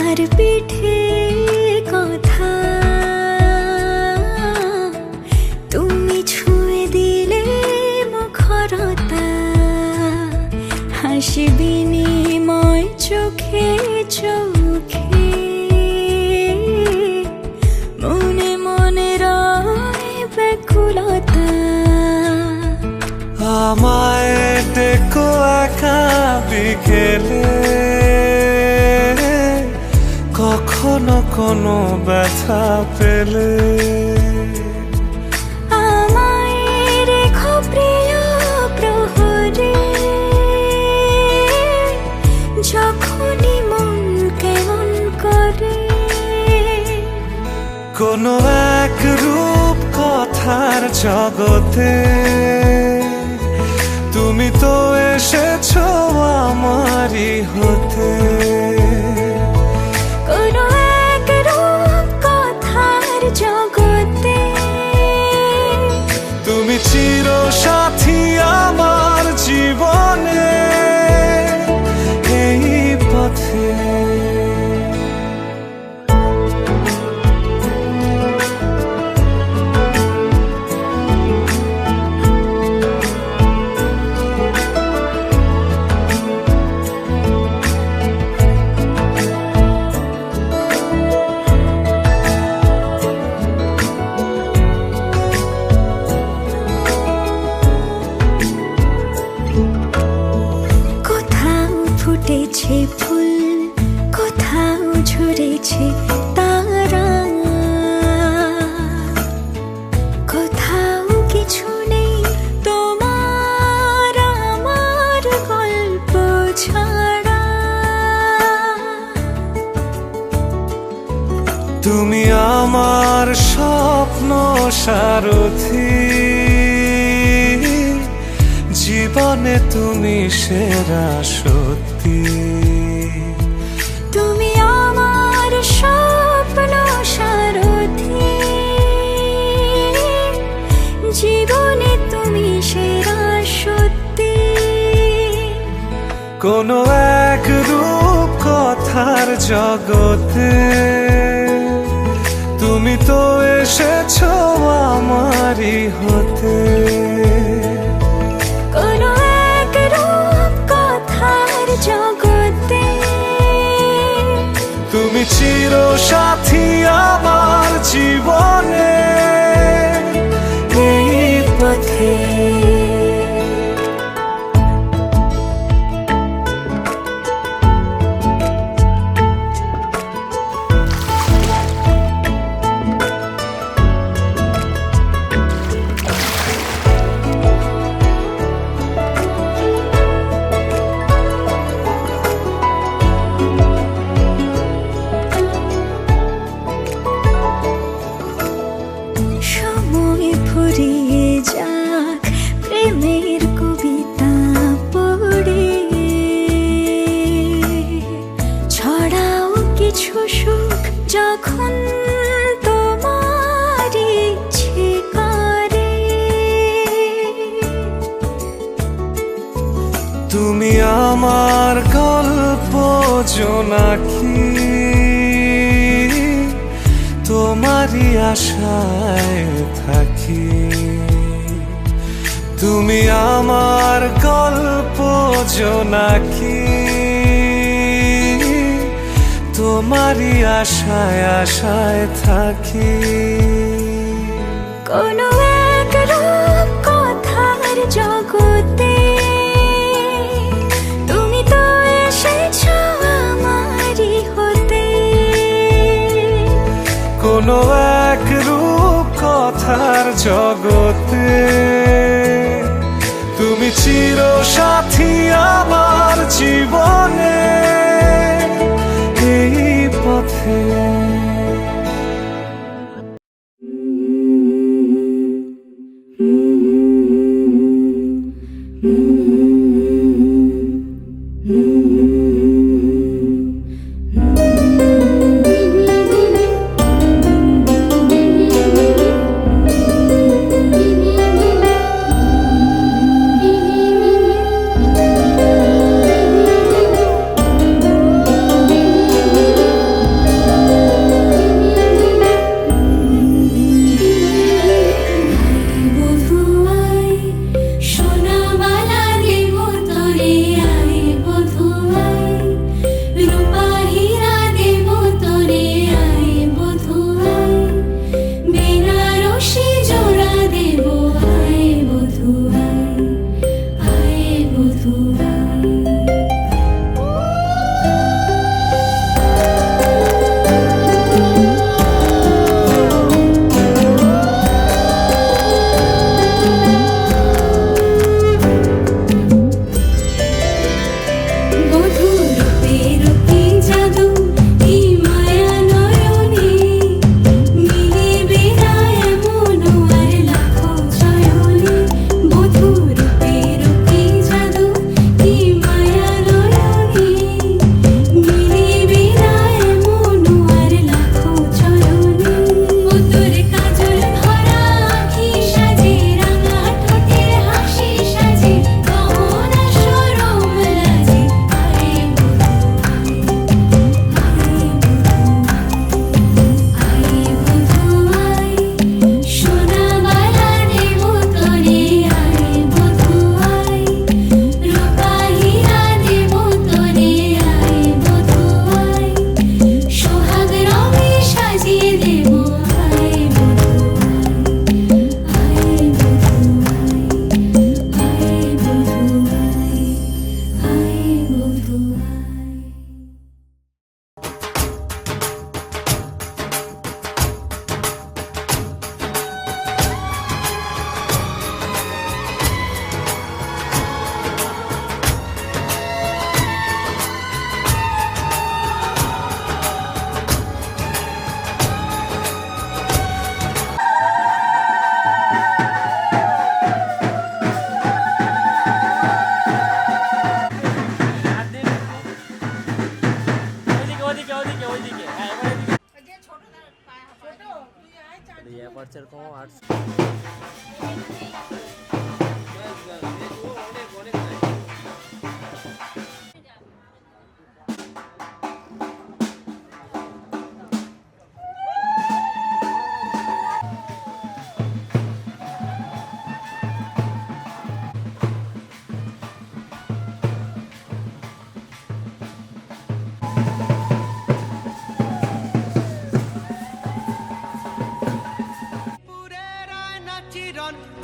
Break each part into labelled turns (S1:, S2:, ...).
S1: তার পিঠে কথা তুমি ছুঁয়ে দিলে মুখরতা, হাসি বিনিময় চোখে চোখে, মনে মনে রয় ব্যাকুলতা।
S2: আমায় ডেকো একা বিকেলে, কখনো কোনো ব্যথা পেলে।
S1: আমায় রেখো প্রিয় প্রহরে, যখনই মন কেমন করে।
S2: কোনো এক রূপ কথার জগতে তুমি তো এসেছো আমারই হতে।
S1: কোনো এক রূপ কথার জগতে
S2: তুমি চির সাথী আমার জীবনে, এই পথে।
S1: ফুটেছে ফুল, কোথাও ঝরেছে তারা, কোথাও কিছু নেই তোমার আমার গল্প ছাড়া।
S2: তুমি আমার স্বপ্ন সারথি, জীবনে তুমি সেরা সত্যি।
S1: তুমি আমার স্বপ্ন সারথি, জীবনে তুমি সেরা সত্যি।
S2: কোনো এক রূপ কথার জগতে তুমি তো এসেছো আমারই হতে।
S1: কোনো এক রূপ কথার জগতে
S2: তুমি চির সাথী আমার জীবনে,
S1: এই পথে। সময় ফুরিয়ে যাক প্রেমের কবিতা পড়ে, ছড়াও কিছু সুখ যখন তোমার ইচ্ছে করে।
S2: তুমি আমার গল্প জোনাকি, তোমারই আশায় থাকি। তুমি আমার গল্প জোনাকি, তোমারই আশায় আশায় থাকি।
S1: কোনো এক রূপ কথার জগতে তুমি তো এসেছো আমারই হতে।
S2: কোনো এক রূপ কথার জগতে তুমি চির সাথী আমার জীবনে, এই পথে।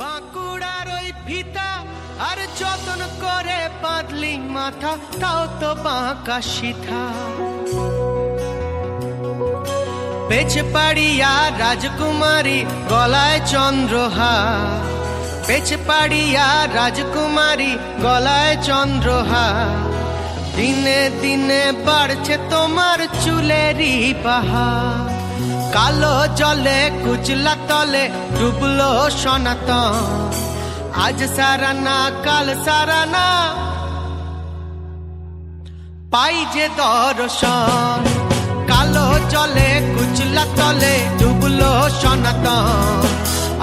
S3: বাঁকুড়ার ওই ফিতা আর যতন করে বাঁধলি মাথা, তাও তো বাঁকা সিথা। পেছে পাড়িয়া রাজকুমারী গলায় চন্দ্রহার, পেছে পাড়িয়া রাজকুমারী গলায় চন্দ্রহার। দিনে দিনে বাড়ছে তোমার চুলেরই বাহার, কালো জলে কুচলা তলে ডুবলো সনাতন। আজ সারানা কাল সারানা পাই যে দর্শন, কালো জলে কুচলা তলে ডুবলো সনাতন।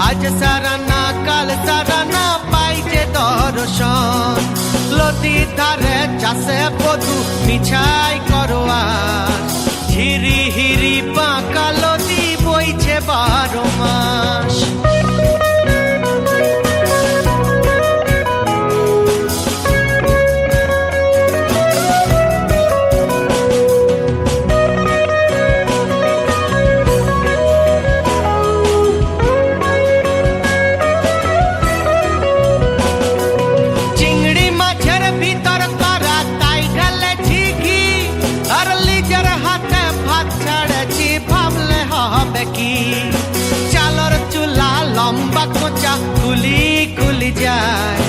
S3: আজ সারানা কাল সারানা পাই যে দর্শন। নদীর ধারে চাষে বধু মিছাই করোয়ার, হিরি হিরি বাঁকা নদী বইছে 12 মাস। চিংড়ি মাছের ভিতর করা তাই গেলে ঝিঘি, আর লিজের হাতে ভাত ছাড়েছি ভাবলে হবে কি। চালর চুলা লম্বা কোচা কুলি কুলি যায়,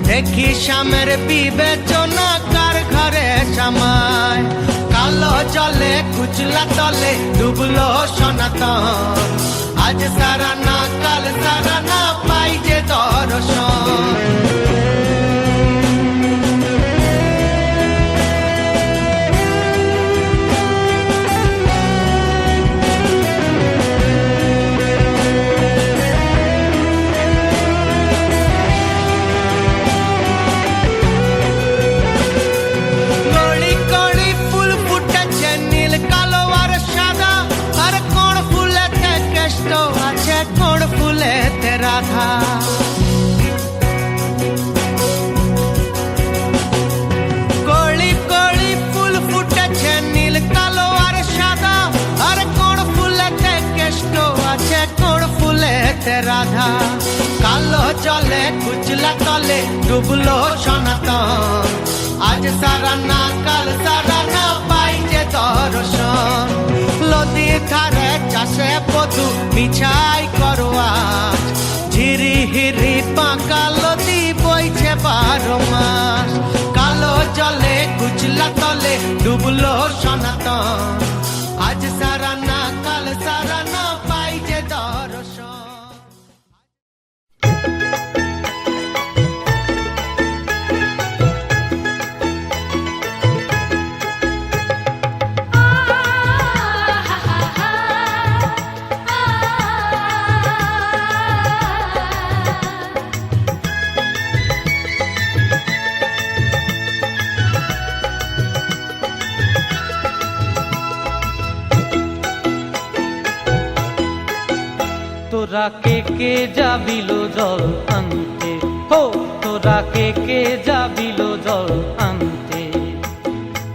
S3: দেখি স্বামের বিবেচনা কার ঘরে সামায়। কালো জলে কুচলা তলে ডুবলো সনাতন। আজ সারানা কাল সারানা পাই যে দর্শন। কোন ফুলেতে রাধা, কলি কলি ফুল ফুটেছে নীল কালো আর সাদা। আর কোন ফুলেতে কেষ্ট আছে কোন ফুলেতে রাধা। কালো জলে কুচলা তলে ডুবলো সনাতন। আজ সারানা কাল সারানা পাই যে দর্শন। নদীর ধারে চাষে বধু মিছাই করোয়ার, ঝিরি হিরি বাঁকা নদী বইছে 12 মাস। কালো জলে কুচলা তলে ডুবলো সনাতন। আজ সারানা কাল সারানা পাই যে দর্শন।
S4: তোরা কে যাবিল জল আনতে, হো তোরা কে যাবিল জল আনতে।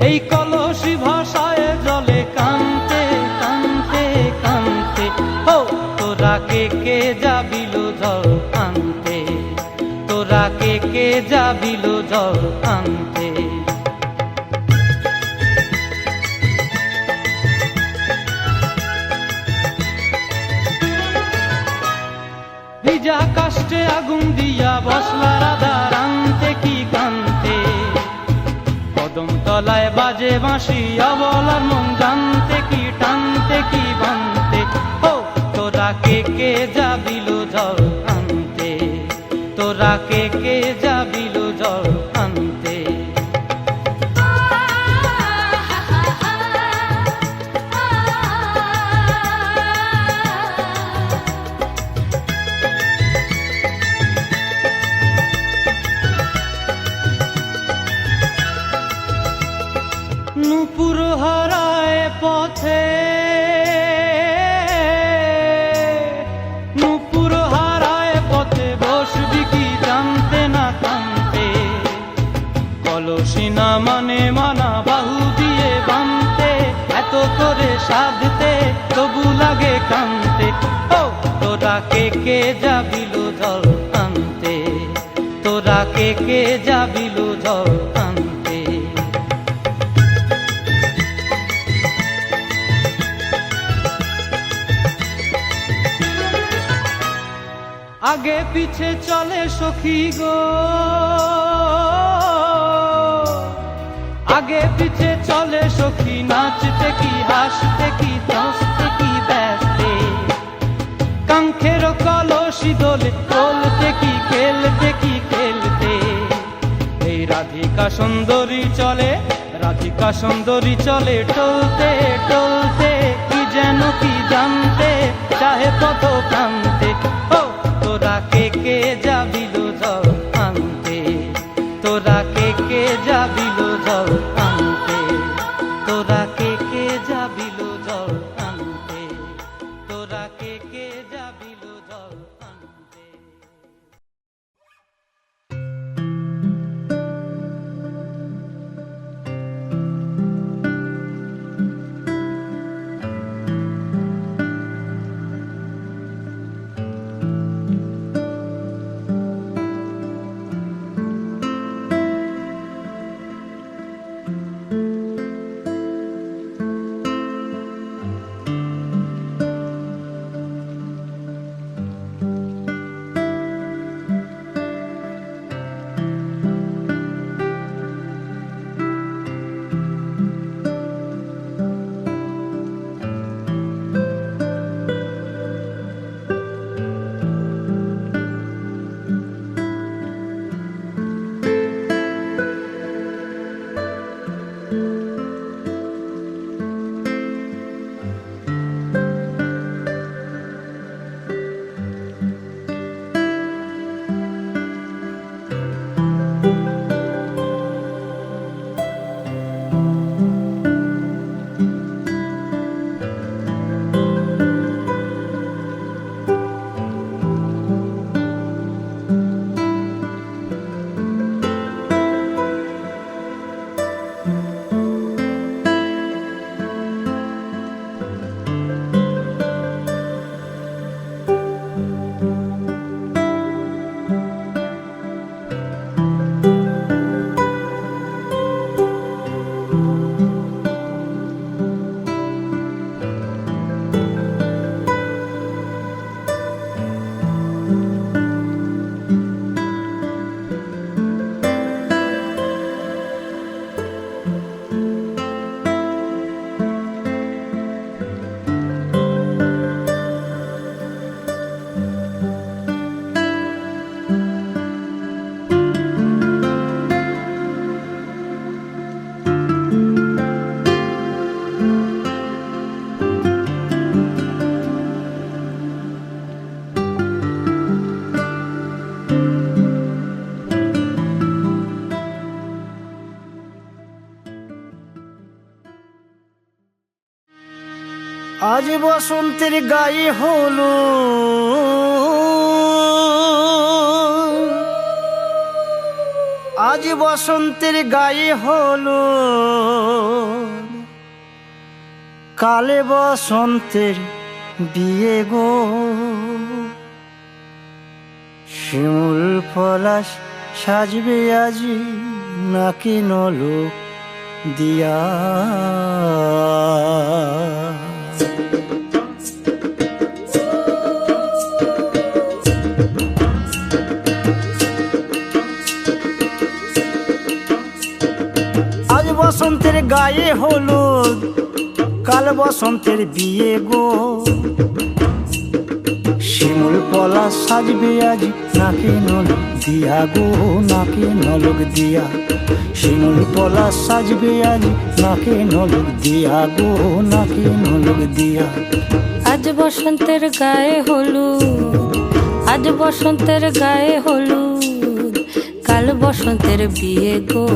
S4: এই কলসি ভাষায় জলে কানতে কানতে কানতে, হো তোরা কে যাবিল জল আনতে। তোরা কে যাবিল জল আনতে। ভিজা কাষ্টে আগুন দিয়া বসলা রাধা রানতে কি কানতে। কদম তলায় বাজে বাঁশি অবলার মন জানতে কি টানতে কি বানতে। ও তোরা কে যাবিল জল আনতে। তোরা কে যাবিল জল আনতে। মানে মানা বাহু দিয়ে বাঁধতে, এত করে সাধতে তবু লাগে কানতে। ও তোরা কে যাবিল জল আনতে, তোরা কে যাবিল জল আনতে। আগে পিছে চলে সখী গো, আগে পিছে চলে সখী, নাচতে কি হাসতে কি হাসতে কি ব্যস্তে, কাঙ্ক্ষের কলসি দোলে চলতে কি খেলতে কি খেলতে। এই রাধিকা সুন্দরী চলে, রাধিকা সুন্দরী চলে টলতে টলতে, কি যেন কি জানতে চাহে কত প্রান্তে। ও তোরা কে যাবিল জল আনতে, তোরা কে যাবিল জল আনতে, তোরা কে যাবিল জল আনতে, তোরা কে যাবিল জল আনতে।
S5: আজ বসন্তের গায়ে হলো, আজ বসন্তের গায়ে হলো, কালে বসন্তের বিয়ে গো। শিমুল পলাশ সাজবে আজি নাকি নলোক দিয়া। আজ বসন্তের গায়ে হলুদ, কাল বসন্তের বিয়ে গো। শিমুল পলাশ সাজবে আজ নাকি নলক দিয়া গো, নাকি নলক দিয়া। শিমুল পলাশ সাজবে আজ নাকি নলক দিয়া গো, নাকি নলক দিয়া।
S6: আজ বসন্তের গায়ে হলুদ, আজ বসন্তের গায়ে হলুদ, কাল বসন্তের বিয়ে গো।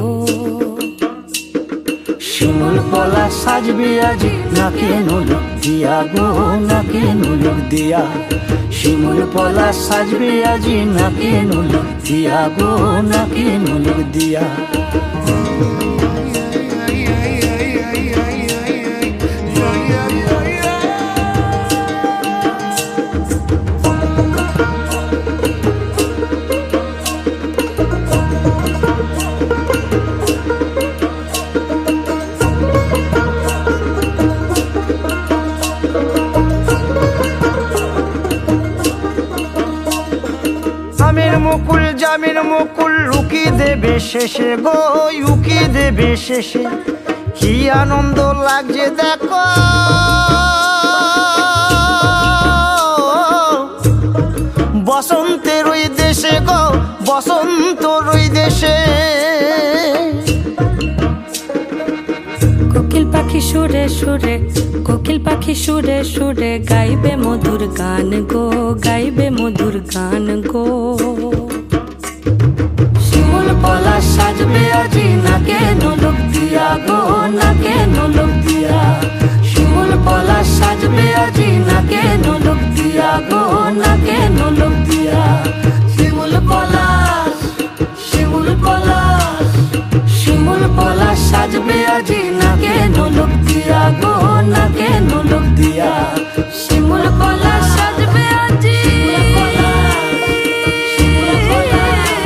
S5: শিমুল পলাশ সাজবে আজ নাকি নলক দিয়া গো, নাকি নলক দিয়া। শিমুল পলাশ সাজবে আজ নাকি নলক দিয়া গো, নাকি নলক দিয়া। গোলামির মুকুল লুকি দেবে শেষে গো উকি দেবে শেষে কি আনন্দ লাগছে দেখো বসন্তের ওই দেশে গো বসন্তর ওই দেশে
S6: কোকিল পাখি সুরে সুরে কোকিল পাখি সুরে সুরে গাইবে মধুর গান গো গাইবে মধুর গান গো শিমুল পলা সাজবে আজি নাকে নোলক দিয়া গো নাকে নোলক দিয়া শিমুল পলা সাজবে আজি নাকে নোলক দিয়া গো নাকে নোলক দিয়া শিমুল পলাশ শিমুল পলাশ শিমুল পলাশ সাজবে আজি নাকে নোলক দিয়া গো নাকে নোলক দিয়া শিমুল পলাশ সাজবে আজি শিমুল পলাশ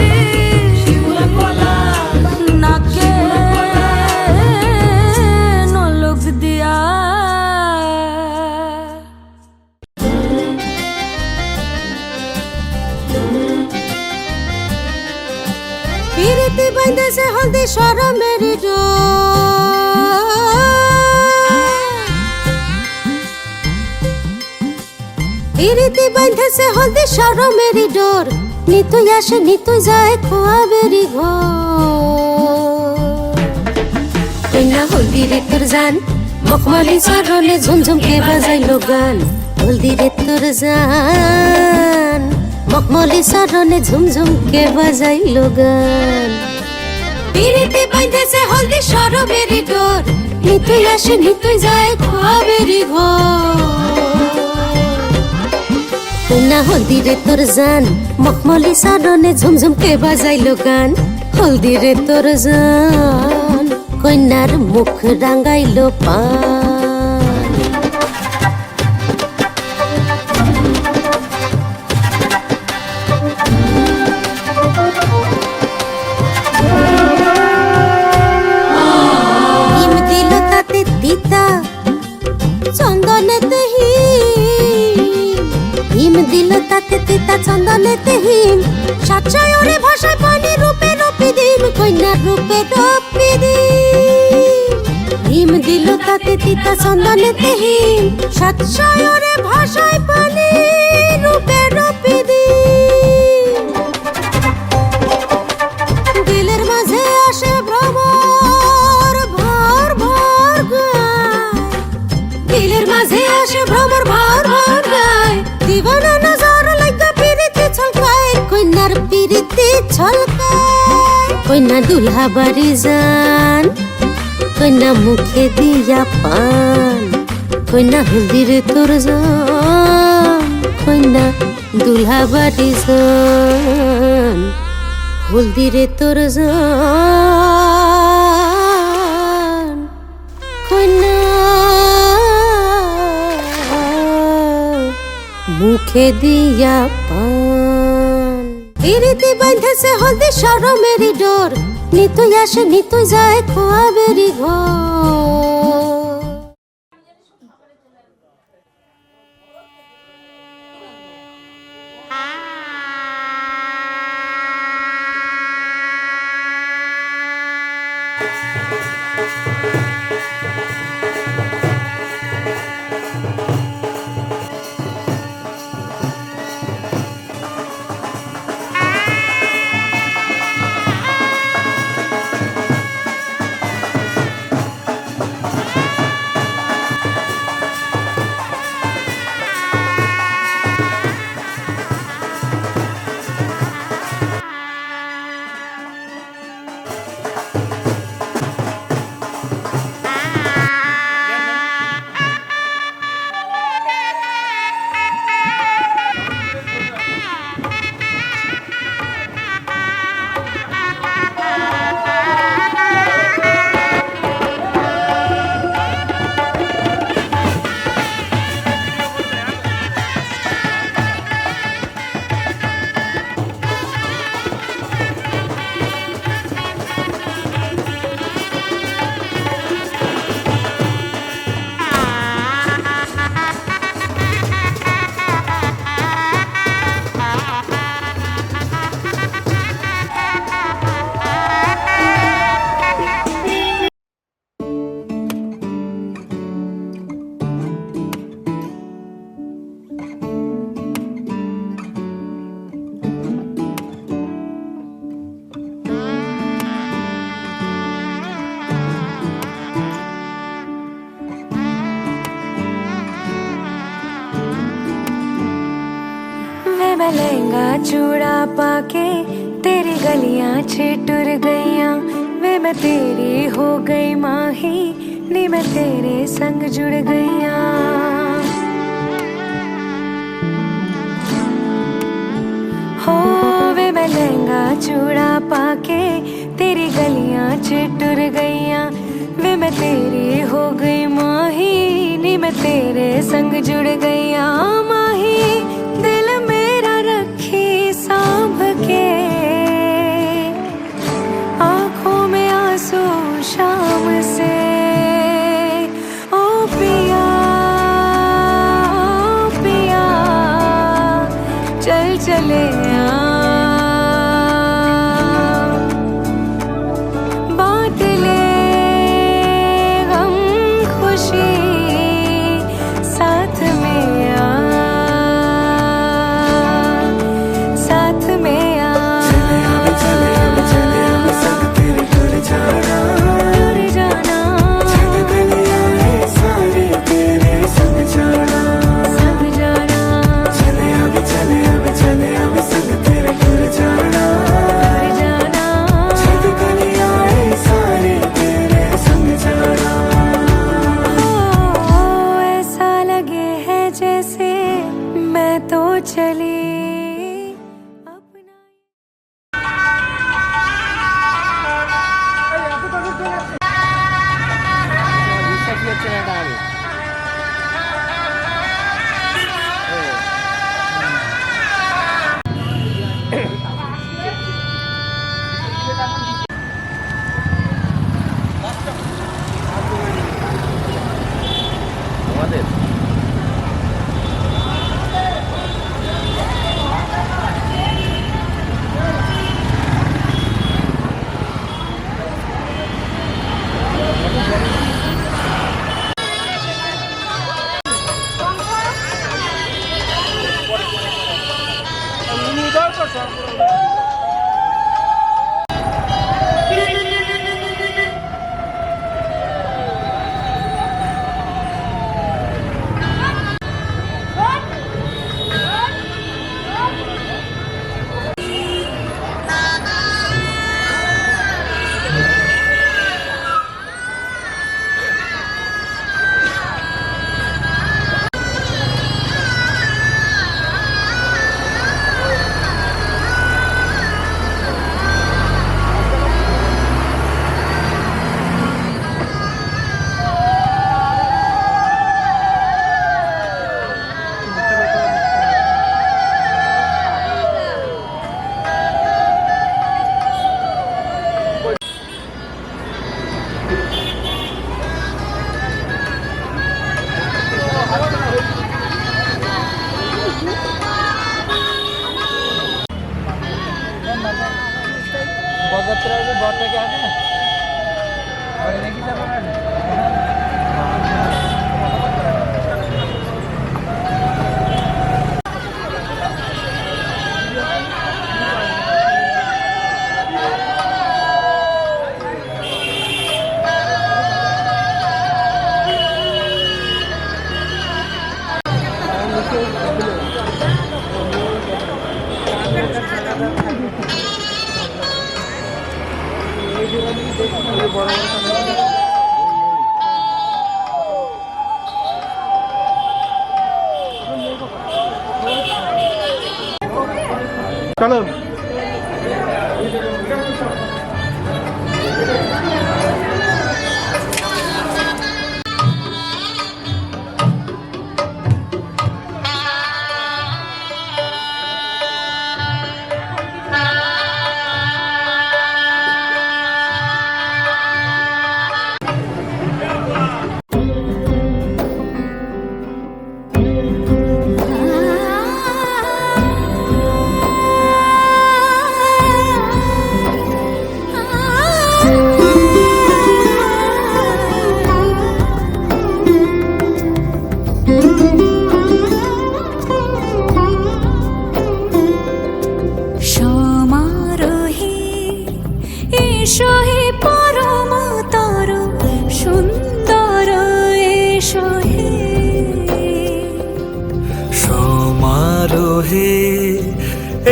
S6: নাকে নোলক দিয়া
S1: পিরিতি বাইন্দেছে হলদি শরমের পিরিতি বাইন্দেছে হলদি শরমের ডোর নিতুই আসে নিতুই যায় খোয়াবেরি ঘর হলদি রে তোর জান মখমলি চরণে ঝুমঝুম কে বাজাইলো গান হলদি রে তোর জান মখমলি চরণে ঝুমঝুম কে বাজাইলো গান পিরিতি বাইন্দেছে হলদি শরমের ডোর নিতুই আসে নিতুই যায় খোয়াবেরি ঘর হলদি রে তোর জান মখমলি চরণে ঝুমঝুম কে বাজাইলো গান হলদি রে তোর জান কন্যার মুখ রাঙাইলো পান হিম দিল তাতে তিতা চন্দনেতে হিম দিল তাতে তিতা চন্দনেতে হিম সাতশয়রে ভাষায় পানি রূপে রূপে দিন কন্যার রূপে রূপে দিন হিম দিল তাতে তিতা চন্দনেতে হিম সাতশয়রে ভাষায় পানি রূপে রূপে দিন দিলের মাঝে আসে ভ্রমর ভর ভর গায় দিলের মাঝে আসে ভ্রমর ভর ভর গায় দিবানা নজর লাগা পিরিতি ছলকায় কন্যার পিরিতি ছলকায় কন্যা দুলহা বাড়ি যান কন্যা মুখে দিয়া পান কন্যা হলদি রে তোর জান কন্যা দুলহা বাড়ি যান হলদি রে তোর জান কন্যা মুখে দিয়া পান পিরিতি বাইন্দেছে হলদি শরমের ডোর নিতুই আসে নিতুই যায় খোয়াবেরি ঘর
S7: लहंगा चूड़ा पाके तेरी गलियां छिटुर गईयां वे मैं तेरी हो गई माही नी मैं तेरे संग जुड़ गईयां हो वे मैं लहंगा चूड़ा पाके तेरी गलियां छिटुर गईयां वे मैं तेरी हो गई माही नी मैं तेरे संग जुड़ गईयां माही दिल मेरा रखी सांभ के आंखों में आंसू शाम से ओ पिया पिया चल चले बात ले गम खुशी साथ में साथ में टूर जाना संग जाना ओ, ऐसा लगे है जैसे मैं तो चली अपना
S8: চলো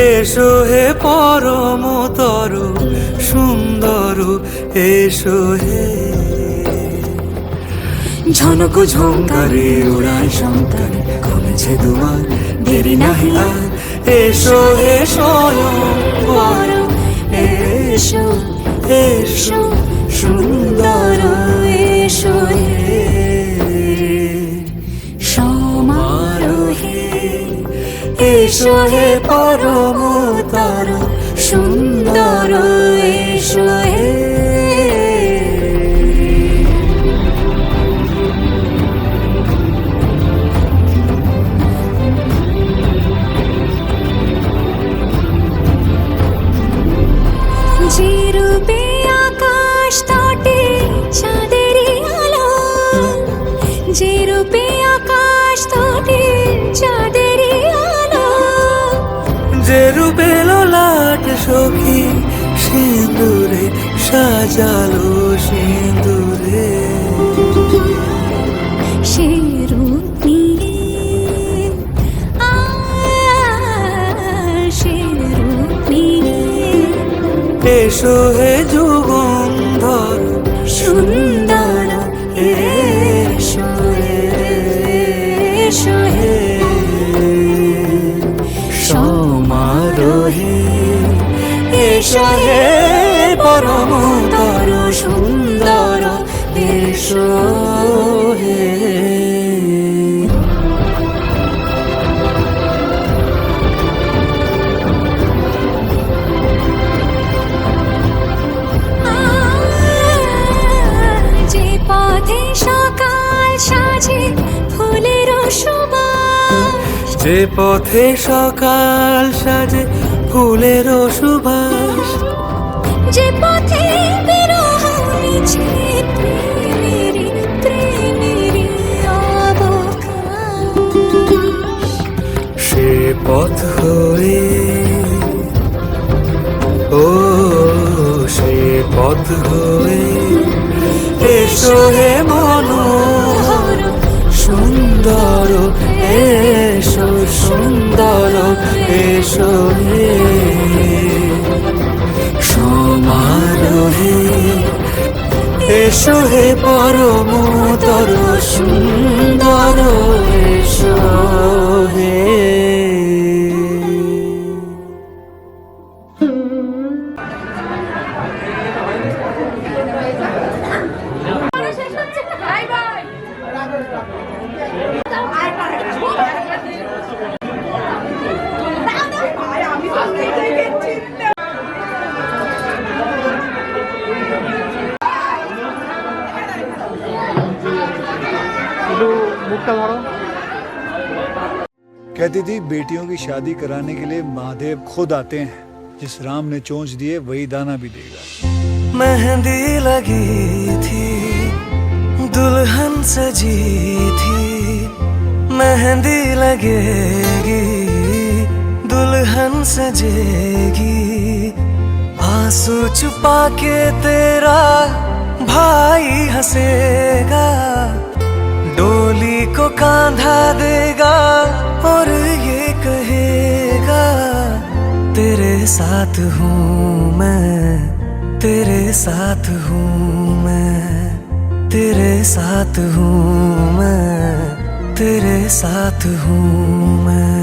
S2: এসো হে পরমতর সুন্দর, এসো হে। ঝনক ঝঙ্কারে ওড়ায় শঙ্কারে, খুলেছে দুয়ার, দেরি নাহি আর। এসো হে স্বয়ং বর, এসো এসো সুন্দর, এসো হে সমারোহে। এসো হে পরমতর সুন্দর, এসো হে।
S7: যে রূপে আকাশ তটে চাঁদেরই আলো, যে রূপে আকাশ তটে চাঁদেরই আলো,
S2: যে রূপে ললাট সখী সিঁদুরে সাজালো সিঁদুরে।
S7: সে রূপ নিয়ে সে রূপ নিয়ে
S2: এসো হে যুগন্ধর
S7: সুন্দর, এসো এসো হে
S2: সমারোহে। এসো হে পরমতর সুন্দর, এসো হে।
S7: যে পথে সকাল সাজে ফুলের সুবাস,
S2: যে পথে সকাল সাজে ফুলের সুবাস,
S7: যে পথে বিরহ মিছে প্রেমেরই প্রেমেরই অবকাশ,
S2: সে পথ হয়ে ও সে পথ হয়ে। এসো হে মনোহর সুন্দর, এসো সুন্দর, এসো হে সমারোহে। এসো হে পরমতর সুন্দর, এসো হে।
S8: মুখটা ধরো।
S9: कहती थी बेटियों की शादी कराने के लिए महादेव खुद आते हैं, जिस राम ने चोंच दिए वही दाना भी देगा।
S2: मेहंदी लगी थी दुल्हन सजी थी, मेहंदी लगेगी दुल्हन सजेगी। आंसू छुपा के तेरा भाई हंसेगा, डोली को कांधा देगा और ये कहेगा तेरे साथ हूँ मैं, तेरे साथ हूँ मैं, तेरे साथ हूँ मैं, तेरे साथ हूँ मैं।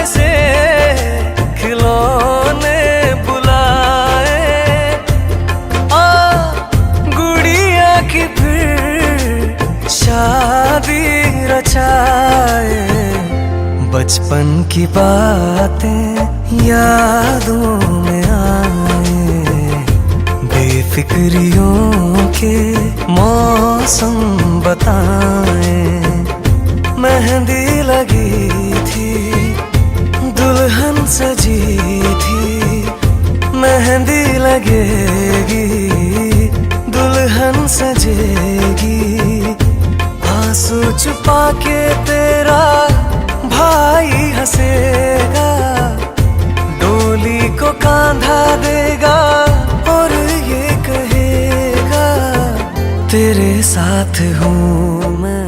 S2: से खिलौने बुलाए, आ गुड़िया की फिर शादी रचाए। बचपन की बातें यादों में आए, बेफिक्रियों के मौसम बताए। मेहंदी लगी थी दुल्हन सजी थी, आके तेरा भाई हंसेगा, डोली को कांधा देगा और ये कहेगा तेरे साथ हूँ मैं।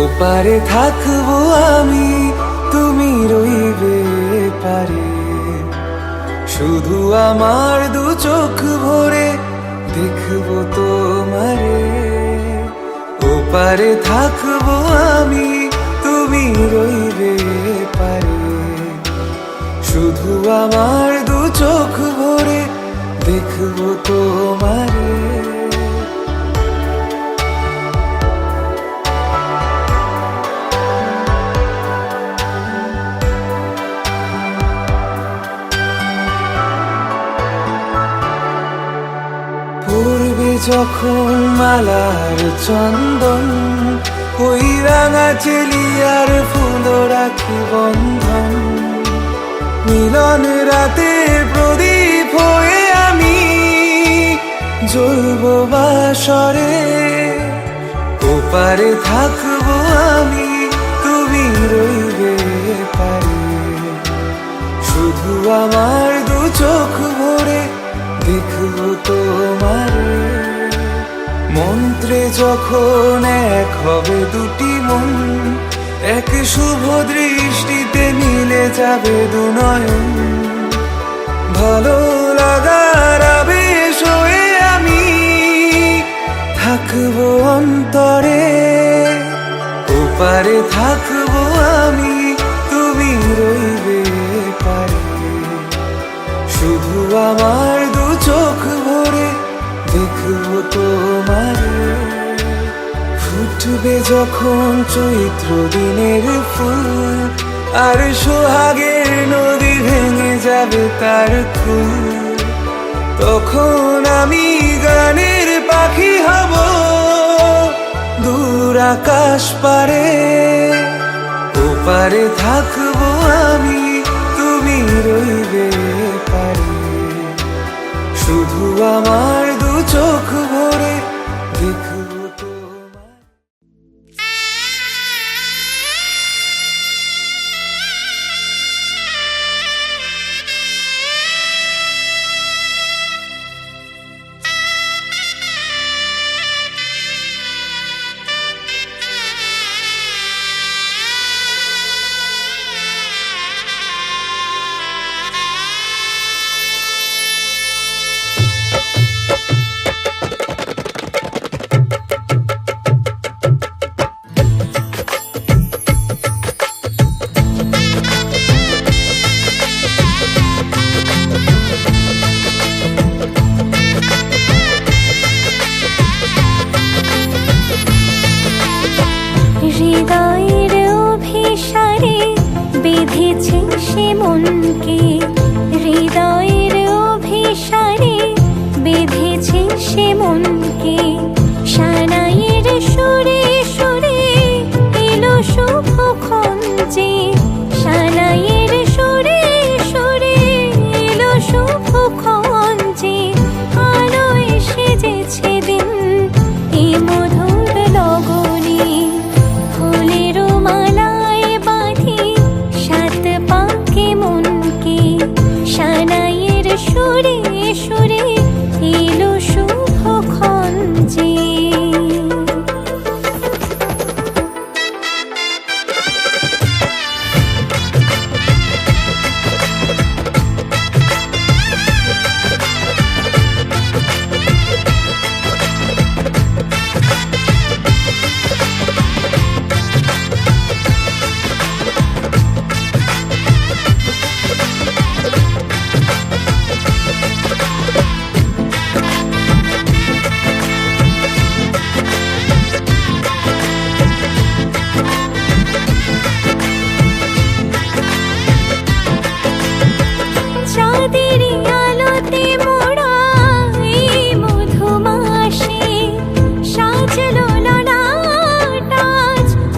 S2: ওপারে থাকবো আমি, তুমি রইবে পারে, শুধু আমার দু চোখ ভরে দেখবো তোমারে। ওপারে থাকবো আমি, তুমি রইবে পারে, শুধু আমার দু চোখ ভরে দেখবো তোমারে। পূর্বে যখন মালার চন্দন, ওই রাঙা চেলিয়ার ফুল রাখি বন্ধন, মিলন রাতে প্রদীপ হয়ে আমি জ্বলব বাসরে। ওপারে থাকবো আমি, তুমি রইবে পারে, শুধু আমার দু চোখ ভরে দেখবো তোমারে। মন্ত্রে যখন এক হবে দুটি মন, এক শুভ দৃষ্টিতে মিলে যাবে দু নয়ন, ভালো লাগার আবেশ হয়ে আমি থাকবো অন্তরে। ওপারে থাকবো আমি, তুমি রইবে পারে, শুধু আমার দু চোখ ভরে দেখবো তোমারে। ফুটবে যখন চৈত্র দিনের ফুল, আর সোহাগের নদী ভেঙে যাবে তার কুল, তখন আমি গানের পাখি হব দূর আকাশ পারে। ওপারে থাকবো আমি, তুমি রইবে পারে, শুধু আমার দু চোখ ভরে দেখবো তোমার।
S7: হৃদয়ের অভিসারে বেঁধেছে সে মনকে, হৃদয়ের অভিসারে বেঁধেছে সে মনকে। সানাইয়ের সুরে সুরে এলো শুভক্ষণ যে, সানাইয়ের সুরে সুরে এলো শুভক্ষণ যে, আলোয় সেজেছে দিন এ মধুর লগনে। ফুলের মালায় বাঁধি সাত পাকে মনকে, সানাইয়ের সুরে সুরে এলো শুভক্ষণ যে।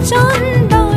S7: চন্দন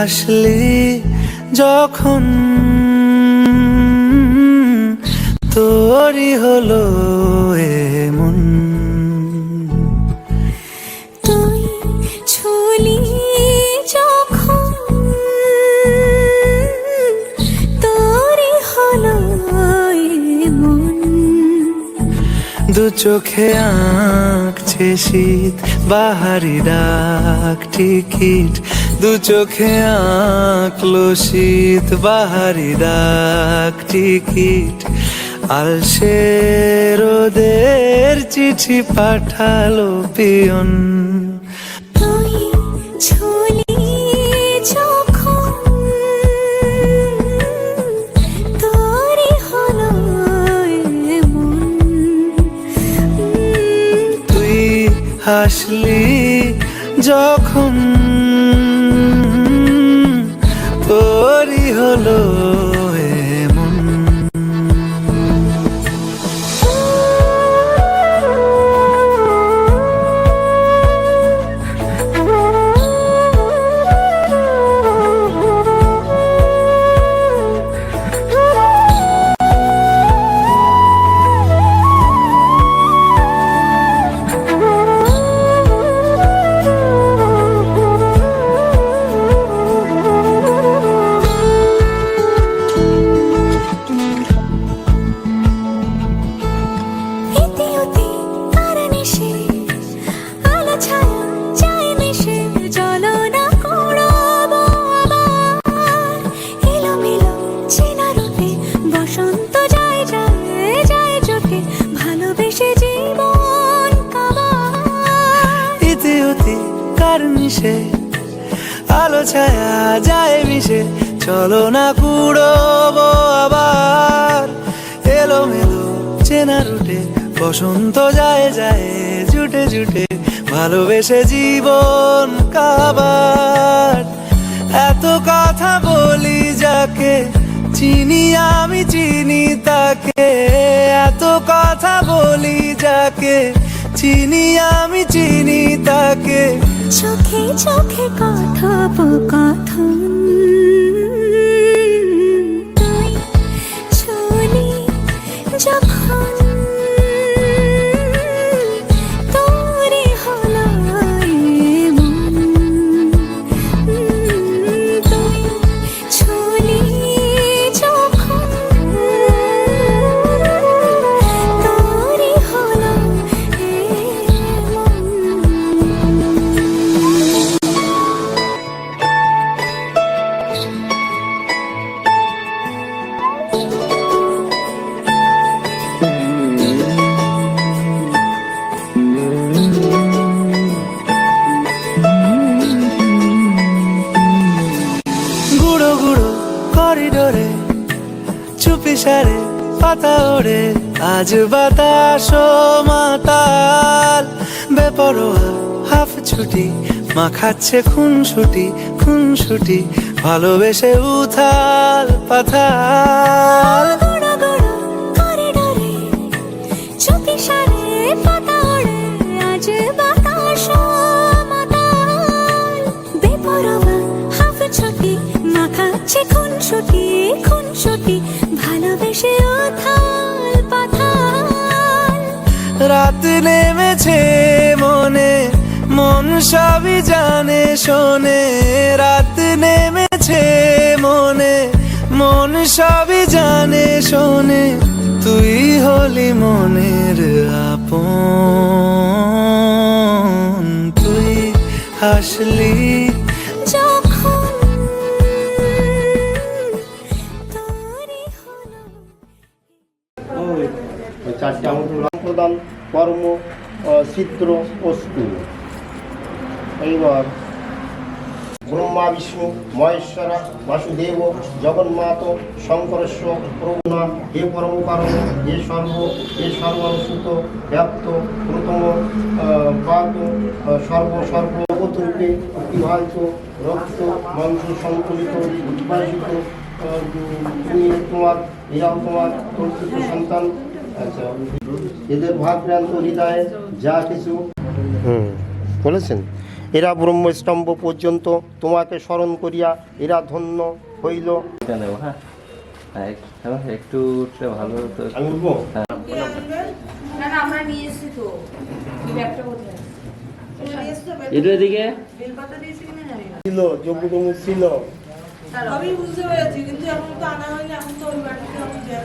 S2: হাসলি যখন তোরই হলো এমন।
S7: তুই ছুলি যখন তোরই হলো এমন।
S2: দু চোখে আঁকছে শীত বাহারি ডাক টিকিট, দু চোখে আঁকলো শীত বাহারি ডাক টিকিট। আলসে রোদের চিঠি পাঠালো পিয়ন।
S7: তুই ছুলি যখন তোরই হলো এমন।
S2: তুই হাসলি যখন তোরই হলো এমন। আলো ছায়া যায় মিশে চলো না কুড়োবো আবার। এলোমেলো চেনা রুটে বসন্ত যায় যায় জুটে জুটে ভালোবেসে জীবন কাবার। এত কথা বলি যাকে চিনি আমি চিনি তাকে, এত কথা বলি যাকে চিনি আমি চিনি তাকে।
S7: চোখে চোখে কথোপকথন তুই ছুলি যখন তোরই হলো এমন। তুই ছুলি যখন তোরই হলো এমন।
S2: গুঁড়ো গুঁড়ো করিডোরে চুপি সারে পাতা ওড়ে আজ বাতাস মাতাল। বেপরোয়া হাফ ছুটি মাখাচ্ছে খুনসুটি খুনসুটি ভালোবেসে উথাল পাথাল।
S7: চুপি সারে পাতা ওড়ে আজ বাতাস মাতাল। বেপরোয়া হাফ ছুটি মাখাচ্ছে খুনসুটি খুনসুটি ভালোবেসে উথাল পাথাল।
S2: রাত নেমেছে মনে মন সবই জানে শোনে, রাত নেমেছে মনে মন সবই জানে শোনে। তুই হলি মনের আপন, তুই হাসলি
S7: যখন তোরই হলো।
S10: ওই চারটে আমন্ত্রণ প্রদান কর্ম চিত্র অস্তু। এইবার ব্রহ্মা বিষ্ণু মহেশ্বরা বাসুদেব জগন্মাত শঙ্করেশ্বর প্রভুনা হে পরম কারণ হে সর্বানুসূত ব্যাপ্ত প্রথম পাক সর্বরূপে বিবাহিত রক্ত মাংস সংকলিত উদ্ভাসিত তুমি তোমার এরাও তোমার কর্তৃক সন্তান। আচ্ছা, এদের ভাবভ্রান্ত হৃদয়ে যা কিছু বলেছেন এরা ব্রহ্মস্তম্ভ পর্যন্ত তোমাকে স্মরণ করিয়া এরা ধন্য হইল।
S11: একটু উঠলে ভালো হতো।
S10: আমি উঠবো?
S11: এদিকে
S10: ছিল যোগ্যতম ছিল।
S12: আমি বুঝতে পেরেছি, কিন্তু এখন তো আনা হয়নি, এখন তো ওই বাড়িতে আমি যাই।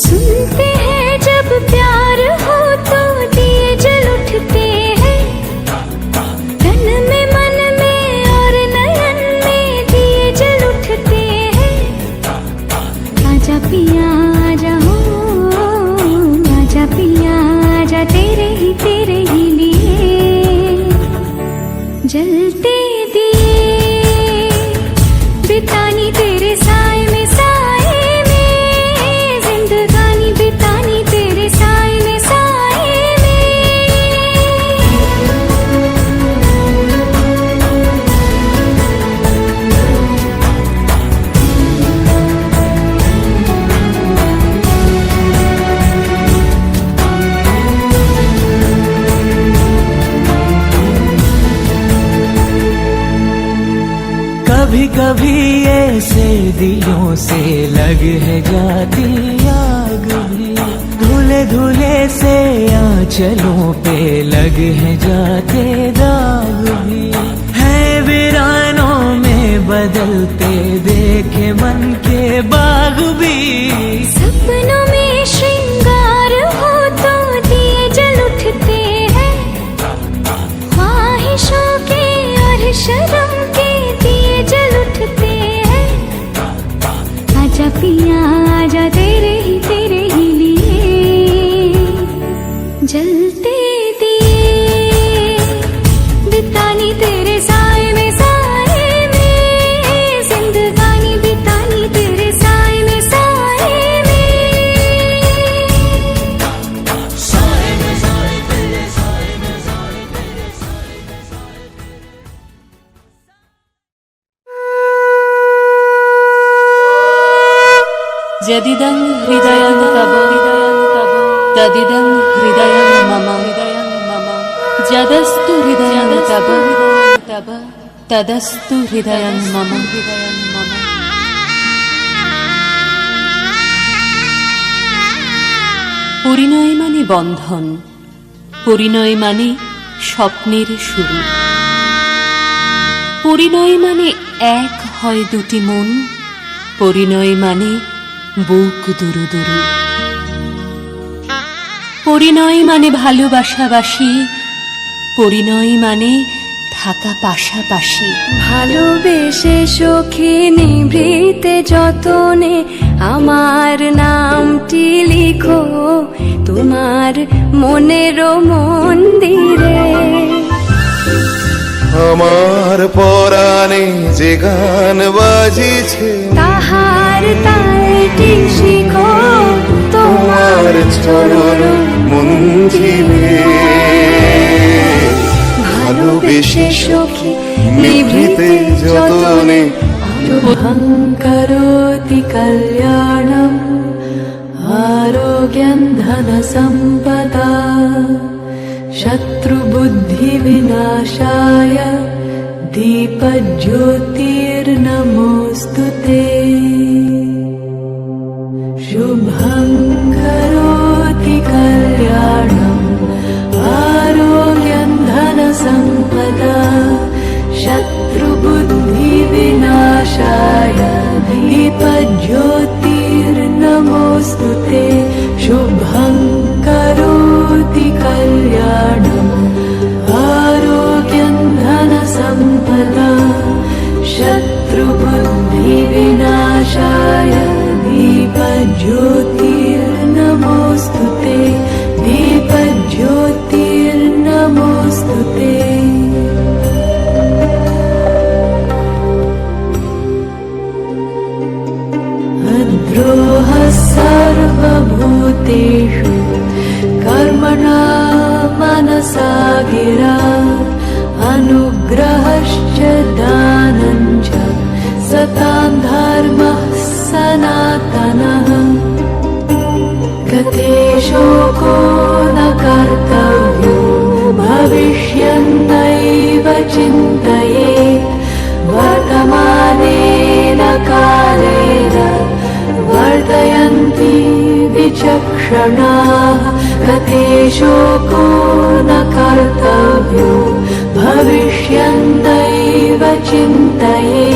S7: सुनते हैं जब प्यार हो तो दिए जल उठते हैं, तन में मन में और नयन में दिए जल उठते हैं। आजा पिया आजा हो, आजा पिया आजा तेरे ही लिए जलते दिए बितानी तेरे साए में, साए में जिंदगानी बितानी तेरे साए में, साए में।
S2: कभी कभी ऐसे दिलों से लग है जाती आग भी, धुले धुले से आंचलों पे लग है जाते दाग भी, है वीरानों में बदलते देखे मन के बाग भी।
S7: सपनों में श्रृंगार हो तो दिए जल उठते हैं, ख्वाहिशों के और शर्म के दिए जल उठते हैं। आजा पिया आजा तेरे ही लिए जलते दिए बितानी तेरे साए में, साए में जिंदगानी बितानी तेरे साए में, साए में।
S1: जदिदं हृदयं तव तदिदं हृदयं मम जदस्तु हृदयं तव तदस्तु हृदयं मम। পরিণয় মানে বন্ধন, পরিণয় মানে স্বপ্নের শুরু, পরিণয় মানে এক হয় দুটি মন, পরিণয় মানে বুক দুরু দুরু, পরিণয় মানে ভালোবাসাবাসি, পরিণয় মানে থাকা পাশাপাশি।
S7: ভালোবেসে সখী নিভৃতে যতনে আমার নামটি লিখো তোমার মনের মন্দিরে।
S2: আমার পরাণে যে গান বাজিছে
S7: তাহার তালটি শিখো তোমার চরণ
S2: মঞ্জিলে, ভালোবেসে
S7: সখী
S2: নিভৃতে যতনে
S7: করোতি কল্যাণম আরোগ্যম ধন সম্পদা শত্রুবুদ্ধি বিনাশায় দীপজ্যোতির্নমোস্তুতে। শুভং করোতি কল্যাণম আরোগ্যম ধন সম্পদা শত্রুবুদ্ধি বিনাশায় দীপজ্যোতির্নমোস্তুতে। শুভং করোতি কল্যাণম আরোগ্যম ধন সম্পদা শত্রুবুদ্ধি বিনাশায় দীপজ্যোতির্নমোস্তুতে, দীপজ্যোতির্নমোস্তুতে। द्रोह सर्वभूतेषु कर्मणा मनसा गिरा अनुग्रहश्च दानं च
S6: शोको न कर्तव्यो भविष्यन्नैव चिन्तयेत् वर्तमानेन कालेन वर्तयन्ति विचक्षणाः गते शोको न कर्तव्यो भविष्यन्नैव चिन्तयेत्